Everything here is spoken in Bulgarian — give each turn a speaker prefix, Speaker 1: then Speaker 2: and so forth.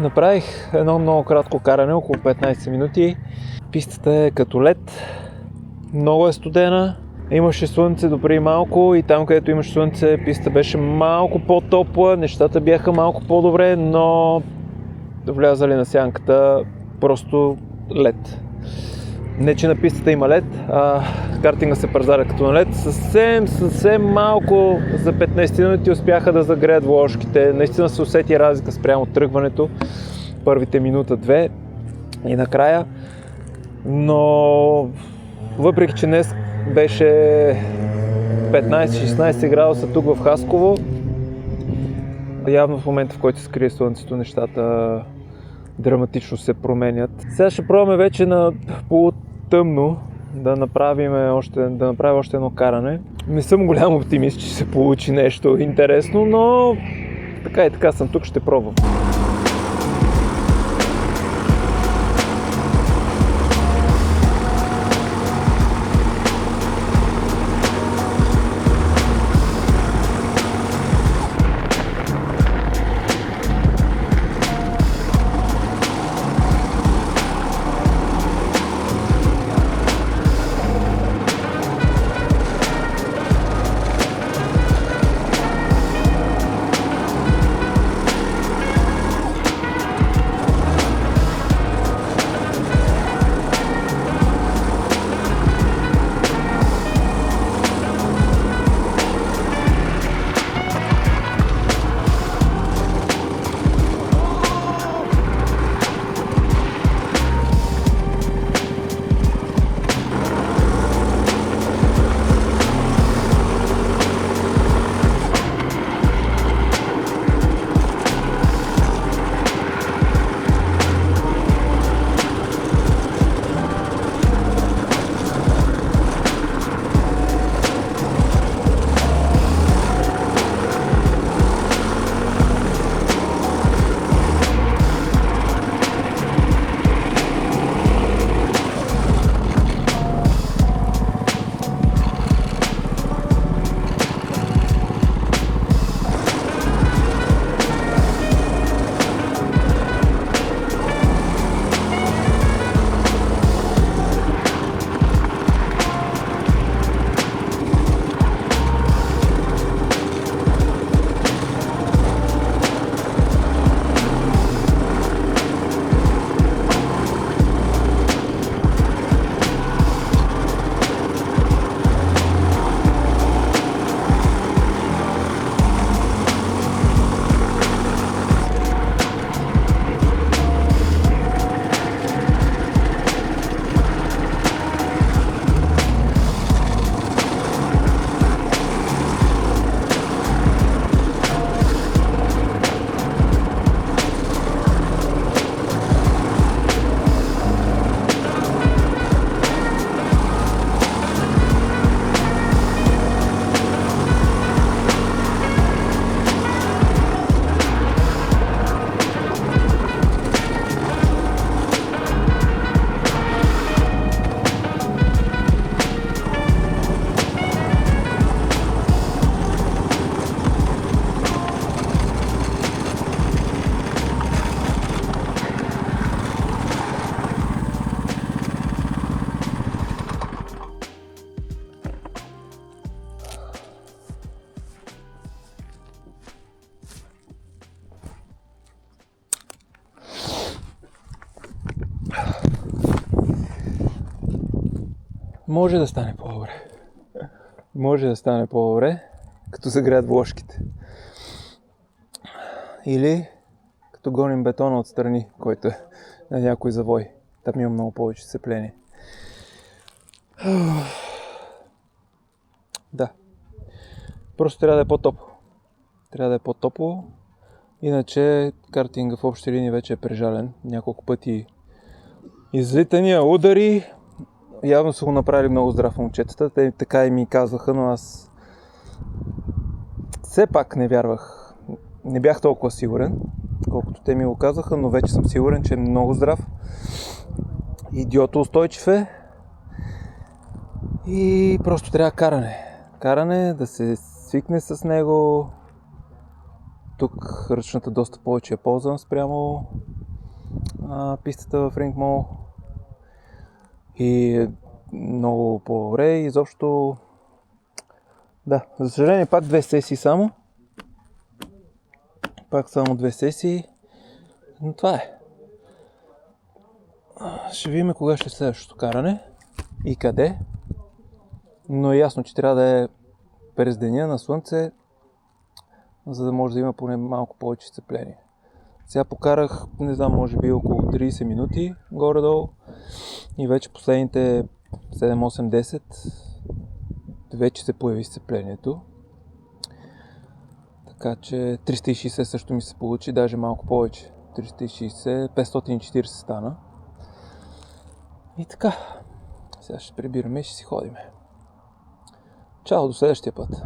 Speaker 1: Направих едно много кратко каране, около 15 минути. Пистата е като лед, много е студена. Имаше слънце допреди малко и там, където имаше слънце, пистата беше малко по-топла, нещата бяха малко по-добре, но влязали на сянката просто лед. Не, че на пистата има лед, картинга се пазаря като на лед. Съвсем малко за 15 минути успяха да загреят вложките. Наистина се усети разлика спрямо тръгването. Първите минута-две и накрая. Но въпреки, че днес беше 15-16 градуса тук в Хасково, явно в момента, в който се скрие слънцето, нещата драматично се променят. Сега ще пробваме вече на полутъмно да направя още едно каране. Не съм голям оптимист, че се получи нещо интересно, но така и така съм тук, ще пробвам. Може да стане по-добре. Може да стане по-добре, като загреят вложките. Или като гоним бетона отстрани, който е на някой завой. Там има много повече сцепление. Да. Просто трябва да е по-топло. Трябва да е по-топло. Иначе картинга в общи линии вече е прежален. Няколко пъти излитания, удари. Явно са го направили много здрав момчетата. Те така и ми казваха, но аз все пак не вярвах. Не бях толкова сигурен, колкото те ми го казаха, но вече съм сигурен, че е много здрав. Идиото устойчив е. И просто трябва каране. Каране, да се свикне с него. тук ръчната доста повече е ползвана спрямо пистата в Ring Mall. И е много по-добре. Изобщо, да, за съжаление пак 2 сесии само. Пак само 2 сесии. Но това е. Ще видим кога ще е следващото каране и къде. Но е ясно, че трябва да е през деня на слънце, за да може да има поне малко повече сцепление. Сега покарах, не знам, може би около 30 минути горе-долу и вече последните 7-8-10 вече се появи сцеплението. Така че 360 също ми се получи, даже малко повече. 360, 540 стана. И така, сега ще прибираме и ще си ходим. Чао, до следващия път!